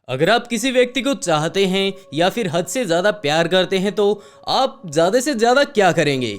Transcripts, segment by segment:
अगर आप किसी व्यक्ति को चाहते हैं या फिर हद से ज़्यादा प्यार करते हैं तो आप ज़्यादा से ज़्यादा क्या करेंगे।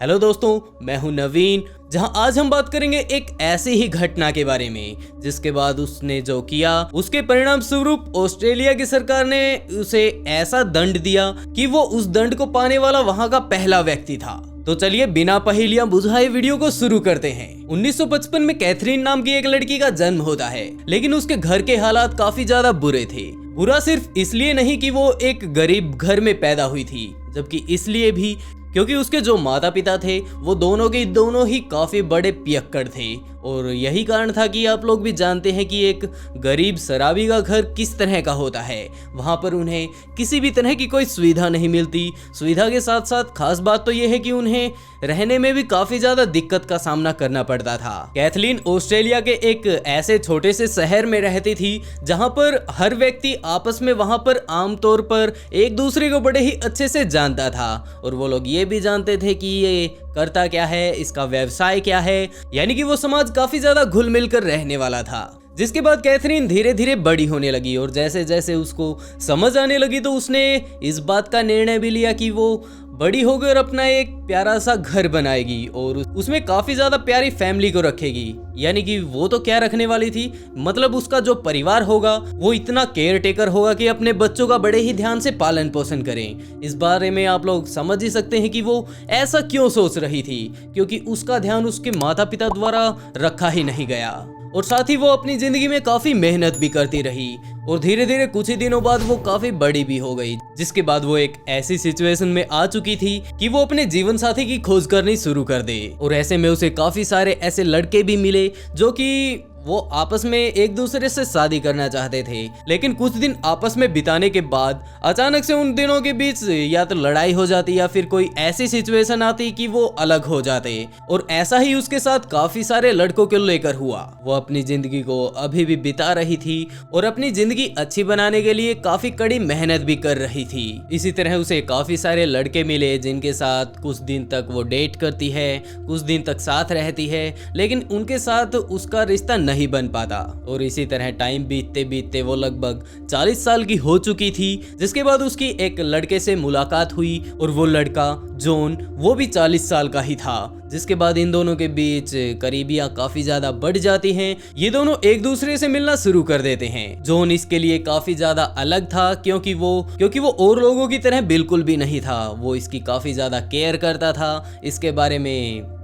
हेलो दोस्तों, मैं हूं नवीन, जहां आज हम बात करेंगे एक ऐसी ही घटना के बारे में जिसके बाद उसने जो किया उसके परिणाम स्वरूप ऑस्ट्रेलिया की सरकार ने उसे ऐसा दंड दिया कि वो उस दंड को पाने वाला वहां का पहला व्यक्ति था। तो चलिए बिना पहेलियां बुझाए वीडियो को शुरू करते हैं। 1955 में कैथरीन नाम की एक लड़की का जन्म होता है, लेकिन उसके घर के हालात काफी ज्यादा बुरे थे। बुरा सिर्फ इसलिए नहीं कि वो एक गरीब घर में पैदा हुई थी, जबकि इसलिए भी क्योंकि उसके जो माता पिता थे वो दोनों के दोनों ही काफी बड़े पियक्कड़ थे। और यही कारण था कि आप लोग भी जानते हैं कि एक गरीब शराबी का घर किस तरह का होता है। वहां पर उन्हें किसी भी तरह की कोई सुविधा नहीं मिलती। सुविधा के साथ साथ खास बात तो यह है कि उन्हें रहने में भी काफी ज्यादा दिक्कत का सामना करना पड़ता था। कैथलीन ऑस्ट्रेलिया के एक ऐसे छोटे से शहर में रहती थी जहां पर हर व्यक्ति आपस में वहां पर आमतौर पर एक दूसरे को बड़े ही अच्छे से जानता था, और वो लोग ये भी जानते थे कि ये करता क्या है, इसका व्यवसाय क्या है, यानी कि वो समाज काफी ज्यादा घुल मिल कर रहने वाला था। जिसके बाद कैथरीन धीरे धीरे बड़ी होने लगी और जैसे जैसे उसको समझ आने लगी तो उसने इस बात का निर्णय भी लिया कि वो बड़ी होकर अपना एक प्यारा सा घर बनाएगी और उसमें काफी ज्यादा प्यारी फैमिली को रखेगी। यानी कि वो तो क्या रखने वाली थी, मतलब उसका जो परिवार होगा वो इतना केयर टेकर होगा कि अपने बच्चों का बड़े ही ध्यान से पालन पोषण करें। इस बारे में आप लोग समझ ही सकते हैं कि वो ऐसा क्यों सोच रही थी, क्योंकि उसका ध्यान उसके माता पिता द्वारा रखा ही नहीं गया। और साथ ही वो अपनी जिंदगी में काफी मेहनत भी करती रही और धीरे धीरे कुछ ही दिनों बाद वो काफी बड़ी भी हो गई। जिसके बाद वो एक ऐसी सिचुएशन में आ चुकी थी कि वो अपने जीवन साथी की खोज करनी शुरू कर दे। और ऐसे में उसे काफी सारे ऐसे लड़के भी मिले जो कि वो आपस में एक दूसरे से शादी करना चाहते थे। लेकिन कुछ दिन आपस में बिताने के बाद अचानक से उन दिनों के बीच या तो लड़ाई हो जाती या फिर कोई ऐसी सिचुएशन आती कि वो अलग हो जाते। और ऐसा ही उसके साथ काफी सारे लड़कों को लेकर हुआ। वो अपनी जिंदगी को अभी भी बिता रही थी और अपनी जिंदगी अच्छी बनाने के लिए काफी कड़ी मेहनत भी कर रही थी। इसी तरह उसे काफी सारे लड़के मिले जिनके साथ कुछ दिन तक वो डेट करती है, कुछ दिन तक साथ रहती है, लेकिन उनके साथ उसका रिश्ता नहीं बन पाता। और इसी तरह टाइम बीतते बीतते वो लगभग 40 साल की हो चुकी थी। जिसके बाद उसकी एक लड़के से मुलाकात हुई और वो लड़का जॉन वो भी 40 साल का ही था। जिसके बाद इन दोनों के बीच करीबियां काफी ज्यादा बढ़ जाती हैं। ये दोनों एक दूसरे से मिलना शुरू कर देते हैं। जॉन इसके लिए काफी ज्यादा अलग था क्योंकि वो और लोगों की तरह बिल्कुल भी नहीं था। वो इसकी काफी ज्यादा केयर करता था, इसके बारे में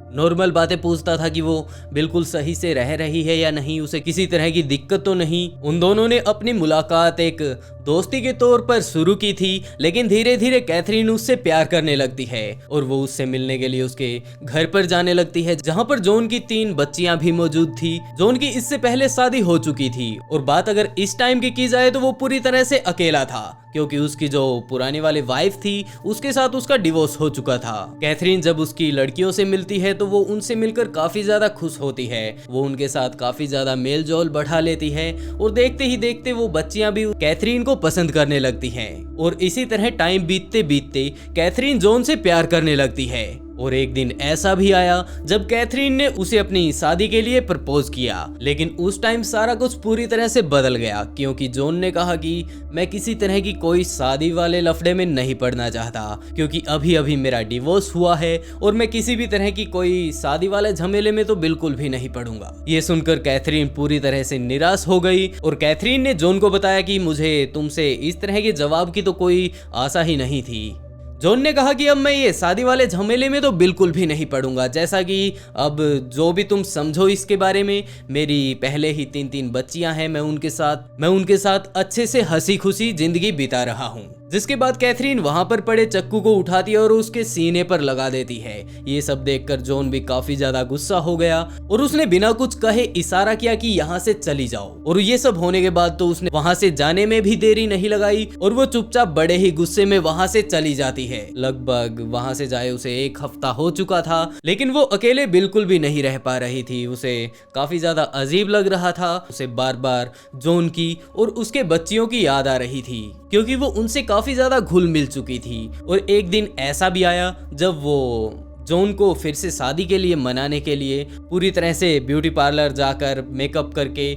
नॉर्मल बातें पूछता था कि वो बिल्कुल सही से रह रही है या नहीं, उसे किसी तरह की दिक्कत तो नहीं। उन दोनों ने अपनी मुलाकात एक दोस्ती के तौर पर शुरू की थी, लेकिन धीरे धीरे कैथरीन उससे प्यार करने लगती है और वो उससे मिलने के लिए उसके घर पर जाने लगती है, जहां पर जॉन की 3 बच्चियां भी मौजूद थी। जॉन की इससे पहले शादी हो चुकी थी और बात अगर इस टाइम की जाए तो वो पूरी तरह से अकेला था, क्योंकि उसकी जो पुरानी वाली वाइफ थी उसके साथ उसका डिवोर्स हो चुका था। कैथरीन जब उसकी लड़कियों से मिलती है तो वो उनसे मिलकर काफी ज्यादा खुश होती है। वो उनके साथ काफी ज्यादा मेल जोल बढ़ा लेती है और देखते ही देखते वो बच्चियां भी कैथरीन को पसंद करने लगती हैं। और इसी तरह टाइम बीतते बीतते कैथरीन जॉन से प्यार करने लगती है। और एक दिन ऐसा भी आया जब कैथरीन ने उसे अपनी शादी के लिए प्रपोज किया, लेकिन उस टाइम सारा कुछ पूरी तरह से बदल गया, क्योंकि जॉन ने कहा कि मैं किसी तरह की कोई शादी वाले लफड़े में नहीं पड़ना चाहता, क्योंकि अभी अभी मेरा डिवोर्स हुआ है और मैं किसी भी तरह की कोई शादी वाले झमेले में तो बिल्कुल भी नहीं पड़ूंगा। ये सुनकर कैथरीन पूरी तरह से निराश हो गई और कैथरीन ने जॉन को बताया कि मुझे तुमसे इस तरह के जवाब की तो कोई आशा ही नहीं थी। जॉन ने कहा कि अब मैं ये शादी वाले झमेले में तो बिल्कुल भी नहीं पड़ूंगा, जैसा कि अब जो भी तुम समझो इसके बारे में, मेरी पहले ही 3 बच्चियां हैं, मैं उनके साथ अच्छे से हंसी खुशी जिंदगी बिता रहा हूँ। जिसके बाद कैथरीन वहां पर पड़े चक्कू को उठाती है और उसके सीने पर लगा देती है। ये सब देखकर जॉन भी काफी ज्यादा गुस्सा हो गया और उसने बिना कुछ कहे इशारा किया कि यहाँ से चली जाओ। और ये सब होने के बाद तो उसने वहां से जाने में भी देरी नहीं लगाई और वो चुपचाप बड़े ही गुस्से में वहां से चली जाती है। लगभग वहां से जाए उसे 1 हफ्ता हो चुका था, लेकिन वो अकेले बिल्कुल भी नहीं रह पा रही थी। उसे काफी ज्यादा अजीब लग रहा था। उसे बार बार जॉन की और उसके बच्चियों की याद आ रही थी, क्योंकि वो उनसे काफी ज्यादा घुल मिल चुकी थी। और एक दिन ऐसा भी आया जब वो जॉन को फिर से शादी के लिए मनाने के लिए पूरी तरह से ब्यूटी पार्लर जाकर मेकअप करके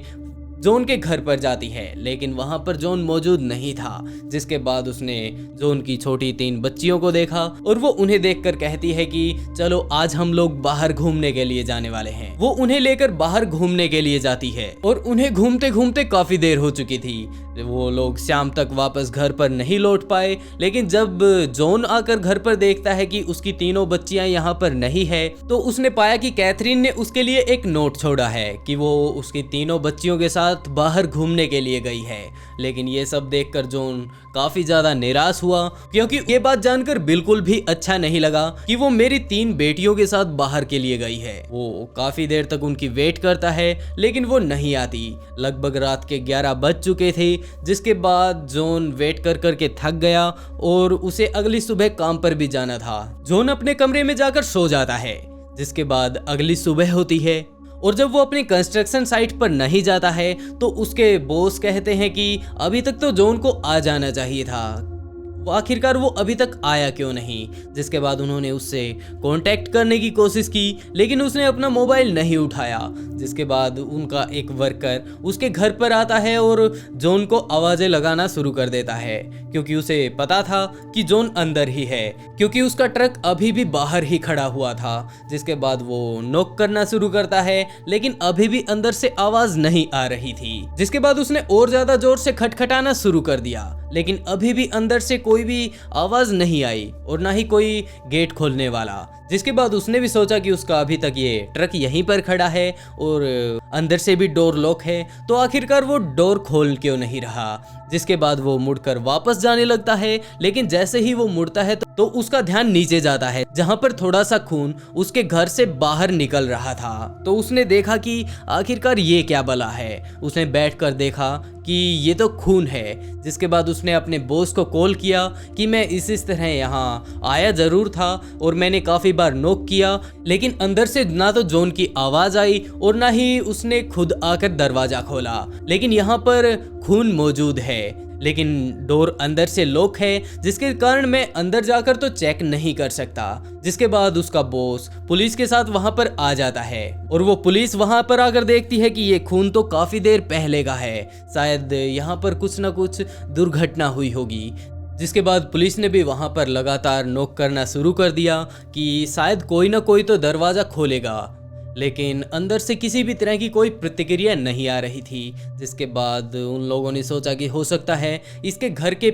जॉन के घर पर जाती है, लेकिन वहां पर जॉन मौजूद नहीं था। जिसके बाद उसने जॉन की छोटी 3 बच्चियों को देखा और वो उन्हें देखकर कहती है कि चलो आज हम लोग बाहर घूमने के लिए जाने वाले हैं। वो उन्हें लेकर बाहर घूमने के लिए जाती है और उन्हें घूमते घूमते काफी देर हो चुकी थी। वो लोग शाम तक वापस घर पर नहीं लौट पाए, लेकिन जब जॉन आकर घर पर देखता है कि उसकी तीनों बच्चियां यहाँ पर नहीं है, तो उसने पाया कि कैथरीन ने उसके लिए एक नोट छोड़ा है कि वो उसकी तीनों बच्चियों के साथ बाहर घूमने के लिए गई है। लेकिन ये सब देखकर जॉन काफी ज्यादा निराश हुआ, क्योंकि ये बात जानकर बिल्कुल भी अच्छा नहीं लगा कि वो मेरी 3 बेटियों के साथ बाहर के लिए गई है। वो काफी देर तक उनकी वेट करता है, लेकिन वो नहीं आती। लगभग रात के 11 बज चुके थे, जिसके बाद जॉन वेट कर करके थक गया और उसे अगली सुबह काम पर भी जाना था। जॉन अपने कमरे में जाकर सो जाता है। जिसके बाद अगली सुबह होती है और जब वो अपनी कंस्ट्रक्शन साइट पर नहीं जाता है, तो उसके बॉस कहते हैं कि अभी तक तो जॉन को आ जाना चाहिए था, आखिरकार वो अभी तक आया क्यों नहीं। जिसके बाद उन्होंने उससे कांटेक्ट करने की कोशिश की, लेकिन उसने अपना मोबाइल नहीं उठाया। जिसके बाद उनका एक वर्कर उसके घर पर आता है और जॉन को आवाज़ें लगाना शुरू कर देता है, क्योंकि उसे पता था कि जॉन अंदर ही है, क्योंकि उसका ट्रक अभी भी बाहर ही खड़ा हुआ था। जिसके बाद वो नॉक करना शुरू करता है, लेकिन अभी भी अंदर से आवाज़ नहीं आ रही थी। जिसके बाद उसने और ज़्यादा जोर से खटखटाना शुरू कर दिया, लेकिन अभी भी अंदर से कोई भी आवाज नहीं आई और ना ही कोई गेट खोलने वाला। जिसके बाद उसने भी सोचा कि उसका अभी तक ये ट्रक यहीं पर खड़ा है और अंदर से भी डोर लॉक है, तो आखिरकार वो डोर खोल क्यों नहीं रहा। जिसके बाद वो मुड़कर वापस जाने लगता है, लेकिन जैसे ही वो मुड़ता है तो उसका ध्यान नीचे जाता है, जहां पर थोड़ा सा खून उसके घर से बाहर निकल रहा था। तो उसने देखा कि आखिरकार ये क्या बला है। उसने बैठकर देखा कि ये तो खून है। जिसके बाद उसने अपने बॉस को कॉल किया कि मैं इस तरह यहाँ आया जरूर था और मैंने काफ़ी बार नॉक किया, लेकिन अंदर से ना तो जॉन की आवाज़ आई और ना ही उसने खुद आकर दरवाज़ा खोला। लेकिन यहाँ पर खून मौजूद है, लेकिन डोर अंदर से लॉक है, जिसके कारण मैं अंदर जाकर तो चेक नहीं कर सकता। जिसके बाद उसका बॉस पुलिस के साथ वहां पर आ जाता है और वो पुलिस वहां पर आकर देखती है कि ये खून तो काफी देर पहले का है, शायद यहाँ पर कुछ ना कुछ दुर्घटना हुई होगी। जिसके बाद पुलिस ने भी वहां पर लगातार नॉक करना शुरू कर दिया कि शायद कोई ना कोई तो दरवाज़ा खोलेगा, लेकिन अंदर से किसी भी तरह की कोई प्रतिक्रिया नहीं आ रही थी। जिसके बाद उन लोगों ने सोचा कि हो सकता है इसके घर के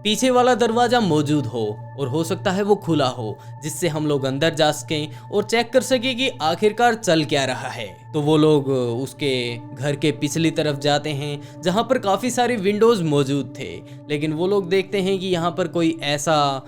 पीछे वाला दरवाज़ा मौजूद हो और हो सकता है वो खुला हो, जिससे हम लोग अंदर जा सकें और चेक कर सकें कि आखिरकार चल क्या रहा है। तो वो लोग उसके घर के पिछली तरफ जाते हैं, जहाँ पर काफ़ी सारे विंडोज़ मौजूद थे, लेकिन वो लोग देखते हैं कि यहाँ पर कोई ऐसा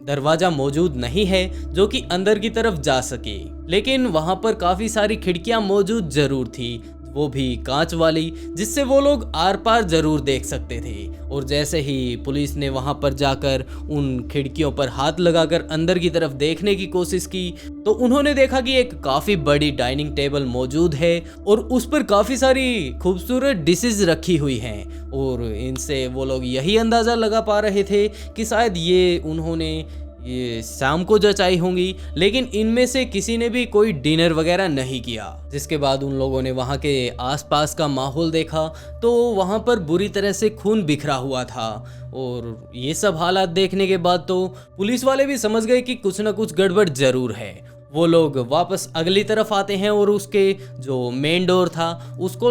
दरवाजा मौजूद नहीं है जो कि अंदर की तरफ जा सके। लेकिन वहां पर काफी सारी खिड़कियां मौजूद जरूर थी, वो भी कांच वाली, जिससे वो लोग आर पार जरूर देख सकते थे। और जैसे ही पुलिस ने वहां पर जाकर उन खिड़कियों पर हाथ लगाकर अंदर की तरफ देखने की कोशिश की, तो उन्होंने देखा कि एक काफी बड़ी डाइनिंग टेबल मौजूद है और उस पर काफी सारी खूबसूरत डिशेज रखी हुई हैं। और इनसे वो लोग यही अंदाजा लगा पा रहे थे कि शायद ये शाम को जचाई होंगी, लेकिन इनमें से किसी ने भी कोई डिनर वगैरह नहीं किया। जिसके बाद उन लोगों ने वहाँ के आसपास का माहौल देखा, तो वहाँ पर बुरी तरह से खून बिखरा हुआ था। और ये सब हालात देखने के बाद तो पुलिस वाले भी समझ गए कि कुछ ना कुछ गड़बड़ जरूर है। वो लोग वापस अगली तरफ आते हैं और उसके जो मेन डोर था उसको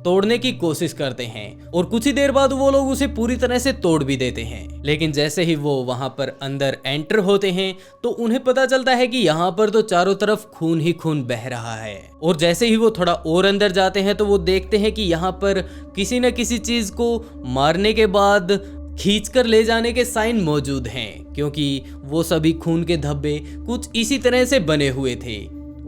तोड़ने की कोशिश करते हैं, और कुछ ही देर बाद वो लोग उसे पूरी तरह से तोड़ भी देते हैं। लेकिन जैसे ही वो वहां पर अंदर एंटर होते हैं, तो उन्हें पता चलता है कि यहाँ पर तो चारों तरफ खून ही खून बह रहा है। और जैसे ही वो थोड़ा और अंदर जाते हैं, तो वो देखते हैं कि यहाँ पर किसी न किसी चीज को मारने के बाद खींचकर ले जाने के साइन मौजूद हैं, क्योंकि वो सभी खून के धब्बे कुछ इसी तरह से बने हुए थे।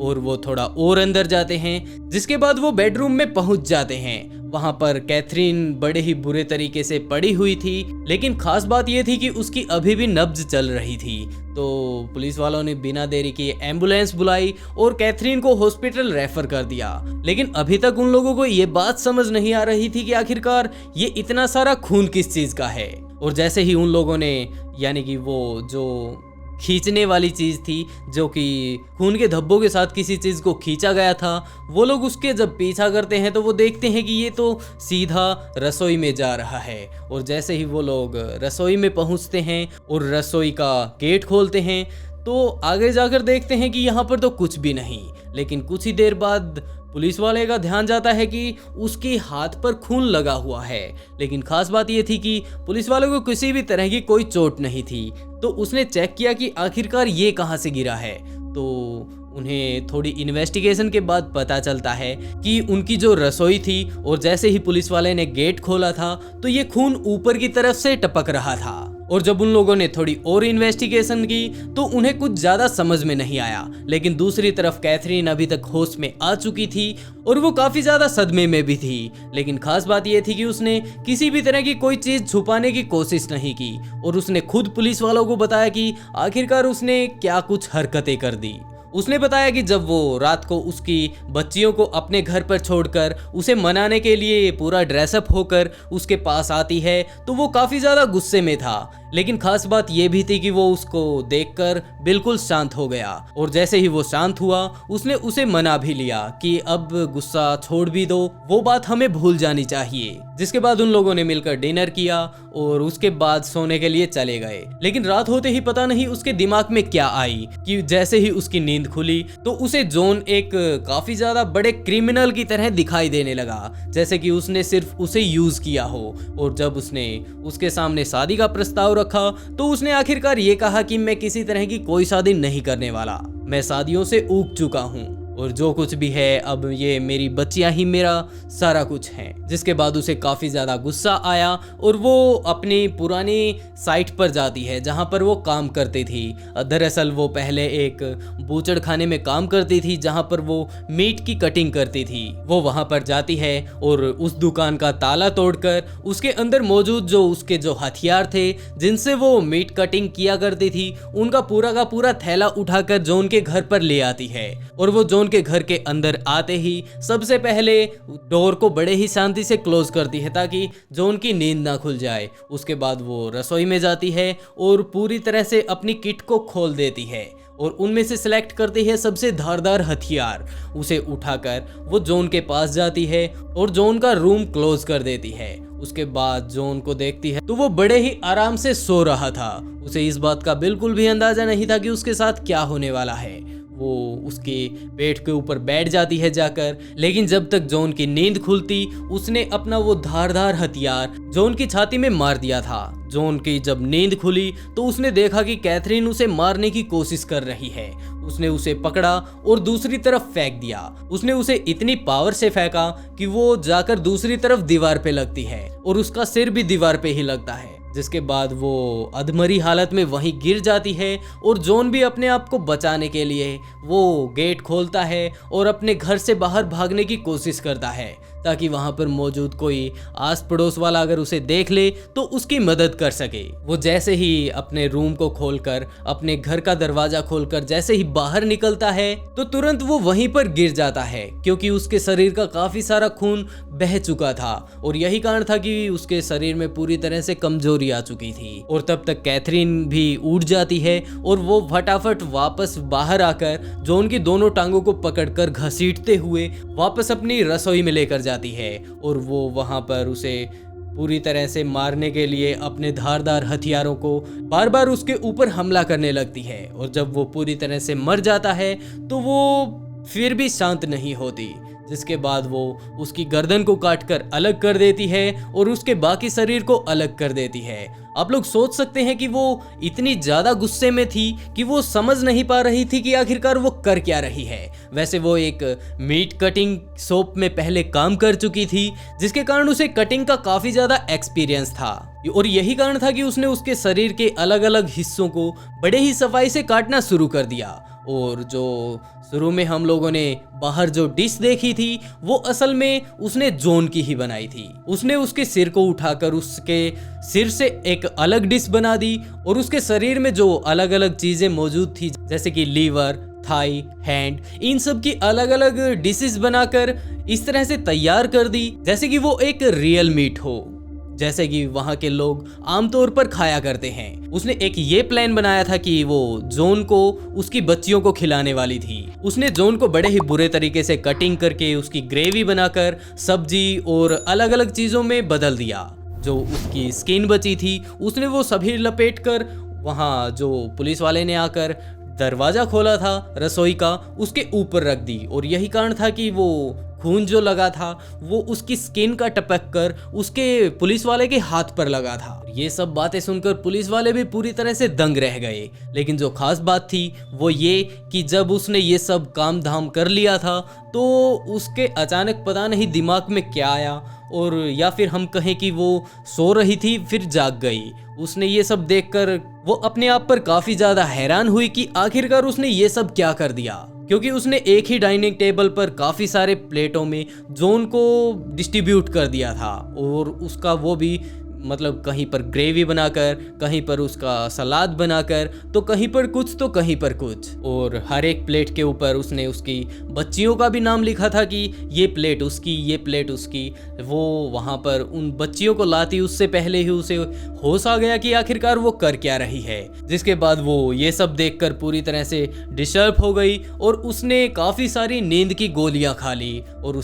और वो थोड़ा और अंदर जाते हैं, जिसके बाद वो बेडरूम में पहुंच जाते हैं। वहां पर कैथरीन बड़े ही बुरे तरीके से पड़ी हुई थी, लेकिन खास बात यह थी कि उसकी अभी भी नब्ज चल रही थी। तो पुलिस वालों ने बिना देरी किए एम्बुलेंस बुलाई और कैथरीन को हॉस्पिटल रेफर कर दिया। लेकिन अभी तक उन लोगों को ये बात समझ नहीं आ रही थी कि आखिरकार ये इतना सारा खून किस चीज का है। और जैसे ही उन लोगों ने, यानी कि वो जो खींचने वाली चीज थी, जो कि खून के धब्बों के साथ किसी चीज को खींचा गया था। वो लोग उसके जब पीछा करते हैं तो वो देखते हैं कि ये तो सीधा रसोई में जा रहा है। और जैसे ही वो लोग रसोई में पहुंचते हैं और रसोई का गेट खोलते हैं तो आगे जाकर देखते हैं कि यहाँ पर तो कुछ भी नहीं। लेकिन कुछ ही देर बाद पुलिस वाले का ध्यान जाता है कि उसके हाथ पर खून लगा हुआ है। लेकिन खास बात यह थी कि पुलिस वालों को किसी भी तरह की कोई चोट नहीं थी। तो उसने चेक किया कि आखिरकार ये कहाँ से गिरा है। तो उन्हें थोड़ी इन्वेस्टिगेशन के बाद पता चलता है कि उनकी जो रसोई थी और जैसे ही पुलिस वाले ने गेट खोला था तो ये खून ऊपर की तरफ से टपक रहा था। और जब उन लोगों ने थोड़ी और इन्वेस्टिगेशन की तो उन्हें कुछ ज्यादा समझ में नहीं आया। लेकिन दूसरी तरफ कैथरीन अभी तक होश में आ चुकी थी और वो काफी ज्यादा सदमे में भी थी। लेकिन खास बात यह थी कि उसने किसी भी तरह की कोई चीज छुपाने की कोशिश नहीं की और उसने खुद पुलिस वालों को बताया कि आखिरकार उसने क्या कुछ हरकतें कर दी। उसने बताया कि जब वो रात को उसकी बच्चियों को अपने घर पर छोड़कर उसे मनाने के लिए पूरा ड्रेसअप होकर उसके पास आती है तो वो काफ़ी ज़्यादा गुस्से में था। लेकिन खास बात यह भी थी कि वो उसको देखकर बिल्कुल शांत हो गया और जैसे ही वो शांत हुआ उसने उसे मना भी लिया कि अब गुस्सा छोड़ भी दो, वो बात हमें भूल जानी चाहिए। जिसके बाद उन लोगों ने मिलकर डिनर किया और उसके बाद सोने के लिए चले गए। लेकिन रात होते ही पता नहीं उसके दिमाग में क्या आई कि जैसे ही उसकी नींद खुली तो उसे जॉन एक काफी ज्यादा बड़े क्रिमिनल की तरह दिखाई देने लगा, जैसे कि उसने सिर्फ उसे यूज किया हो। और जब उसने उसके सामने शादी का प्रस्ताव रखा तो उसने आखिरकार ये कहा कि मैं किसी तरह की कोई शादी नहीं करने वाला, मैं शादियों से ऊब चुका हूँ और जो कुछ भी है अब ये मेरी बच्चियां ही मेरा सारा कुछ हैं। जिसके बाद उसे काफ़ी ज़्यादा गुस्सा आया और वो अपनी पुरानी साइट पर जाती है जहाँ पर वो काम करती थी। दरअसल वो पहले एक बूचड़ खाने में काम करती थी जहाँ पर वो मीट की कटिंग करती थी। वो वहाँ पर जाती है और उस दुकान का ताला तोड़कर उसके अंदर मौजूद जो उसके जो हथियार थे जिनसे वो मीट कटिंग किया करती थी उनका पूरा का पूरा थैला उठाकर जॉन के घर पर ले आती है। और वो जॉन के घर के अंदर आते ही सबसे पहले डोर को बड़े ही शांति से क्लोज करती है ताकि जॉन की नींद ना खुल जाए। उसके बाद वो रसोई में जाती है और पूरी तरह से अपनी किट को खोल देती है और उनमें से सिलेक्ट करती है सबसे धारदार हथियार। उसे उठाकर वो जॉन के पास जाती है और जॉन का रूम क्लोज कर देती है। उसके बाद जॉन को देखती है तो वो बड़े ही आराम से सो रहा था। उसे इस बात का बिल्कुल भी अंदाजा नहीं था कि उसके साथ क्या होने वाला है। वो उसके पेट के ऊपर बैठ जाती है जाकर, लेकिन जब तक जॉन की नींद खुलती उसने अपना वो धारदार हथियार जॉन की छाती में मार दिया था। जॉन की जब नींद खुली तो उसने देखा कि कैथरीन उसे मारने की कोशिश कर रही है। उसने उसे पकड़ा और दूसरी तरफ फेंक दिया। उसने उसे इतनी पावर से फेंका कि वो जाकर दूसरी तरफ दीवार पे लगती है और उसका सिर भी दीवार पे ही लगता है। जिसके बाद वो अधमरी हालत में वहीं गिर जाती है और जॉन भी अपने आप को बचाने के लिए वो गेट खोलता है और अपने घर से बाहर भागने की कोशिश करता है ताकि वहां पर मौजूद कोई आस पड़ोस वाला अगर उसे देख ले तो उसकी मदद कर सके। वो जैसे ही अपने रूम को खोलकर अपने घर का दरवाजा खोलकर जैसे ही बाहर निकलता है तो तुरंत वो वहीं पर गिर जाता है क्योंकि उसके शरीर का काफी सारा खून बह चुका था और यही कारण था कि उसके शरीर में पूरी तरह से कमजोरी आ चुकी थी। और तब तक कैथरीन भी उठ जाती है और वो फटाफट वापस बाहर आकर जॉन की दोनों टांगों को पकड़कर घसीटते हुए वापस अपनी रसोई में लेकर जाती है और वो वहां पर उसे पूरी तरह से मारने के लिए अपने धारदार हथियारों को बार बार उसके ऊपर हमला करने लगती है। और जब वो पूरी तरह से मर जाता है तो वो फिर भी शांत नहीं होती, जिसके बाद वो उसकी गर्दन को काटकर अलग कर देती है और उसके बाकी शरीर को अलग कर देती है। आप लोग सोच सकते हैं कि वो इतनी ज्यादा गुस्से में थी कि वो समझ नहीं पा रही थी कि आखिरकार वो कर क्या रही है। वैसे वो एक मीट कटिंग शॉप में पहले काम कर चुकी थी जिसके कारण उसे कटिंग का काफी ज्यादा एक्सपीरियंस था और यही कारण था कि उसने उसके शरीर के अलग अलग हिस्सों को बड़े ही सफाई से काटना शुरू कर दिया। और जो शुरू में हम लोगों ने बाहर जो डिश देखी थी वो असल में उसने जॉन की ही बनाई थी। उसने उसके सिर को उठाकर उसके सिर से एक अलग डिश बना दी और उसके शरीर में जो अलग अलग चीजें मौजूद थी जैसे कि लीवर, थाई, हैंड, इन सब की अलग अलग डिशेस बनाकर इस तरह से तैयार कर दी जैसे कि वो एक रियल मीट हो। जैसे कि वहाँ के लोग आमतौर पर खाया करते हैं। उसने एक ये प्लान बनाया था कि वो जॉन को उसकी बच्चियों को खिलाने वाली थी। उसने जॉन को बड़े ही बुरे तरीके से कटिंग करके उसकी ग्रेवी बनाकर सब्जी और अलग अलग चीज़ों में बदल दिया। जो उसकी स्किन बची थी उसने वो सभी लपेट कर वहाँ जो पुलिस वाले ने आकर दरवाज़ा खोला था रसोई का उसके ऊपर रख दी, और यही कारण था कि वो खून जो लगा था वो उसकी स्किन का टपक कर उसके पुलिस वाले के हाथ पर लगा था। ये सब बातें सुनकर पुलिस वाले भी पूरी तरह से दंग रह गए। लेकिन जो खास बात थी वो ये कि जब उसने ये सब काम धाम कर लिया था तो उसके अचानक पता नहीं दिमाग में क्या आया, और या फिर हम कहें कि वो सो रही थी फिर जाग गई। उसने ये सब देखकर वो अपने आप पर काफ़ी ज़्यादा हैरान हुई कि आखिरकार उसने ये सब क्या कर दिया, क्योंकि उसने एक ही डाइनिंग टेबल पर काफ़ी सारे प्लेटों में जॉन को डिस्ट्रीब्यूट कर दिया था, और उसका वो भी मतलब कहीं पर ग्रेवी बनाकर, कहीं पर उसका सलाद बनाकर, तो कहीं पर कुछ तो कहीं पर कुछ, और हर एक प्लेट के ऊपर उसने उसकी बच्चियों का भी नाम लिखा था कि ये प्लेट उसकी, ये प्लेट उसकी। वो वहाँ पर उन बच्चियों को लाती उससे पहले ही उसे होश आ गया कि आखिरकार वो कर क्या रही है, जिसके बाद वो ये सब देखकर पूरी तरह से डिस्टर्ब हो गई और उसने काफ़ी सारी नींद की गोलियां खा ली, और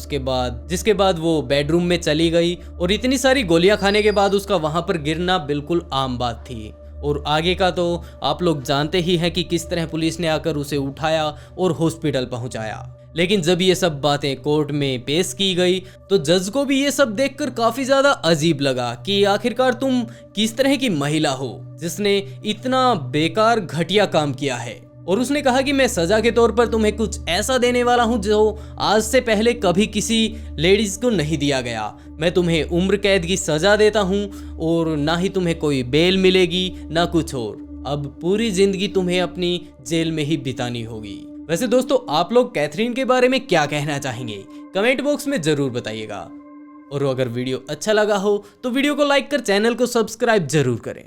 जिसके बाद वो बेडरूम में चली गई, और इतनी सारी गोलियां खाने के बाद उसका वहां पर गिरना बिल्कुल आम बात थी। और आगे का तो आप लोग जानते ही हैं कि किस तरह पुलिस ने आकर उसे उठाया और हॉस्पिटल पहुंचाया। लेकिन जब ये सब बातें कोर्ट में पेश की गई तो जज को भी ये सब देखकर काफी ज्यादा अजीब लगा कि आखिरकार तुम किस तरह की महिला हो जिसने इतना बेकार घटिया काम किया है। और उसने कहा कि मैं सजा के तौर पर तुम्हें कुछ ऐसा देने वाला हूं जो आज से पहले कभी किसी लेडीज को नहीं दिया गया। मैं तुम्हें उम्र कैद की सजा देता हूं, और ना ही तुम्हें कोई बेल मिलेगी ना कुछ और। अब पूरी जिंदगी तुम्हें अपनी जेल में ही बितानी होगी। वैसे दोस्तों, आप लोग कैथरीन के बारे में क्या कहना चाहेंगे कमेंट बॉक्स में जरूर बताइएगा। और अगर वीडियो अच्छा लगा हो तो वीडियो को लाइक कर चैनल को सब्सक्राइब जरूर करें।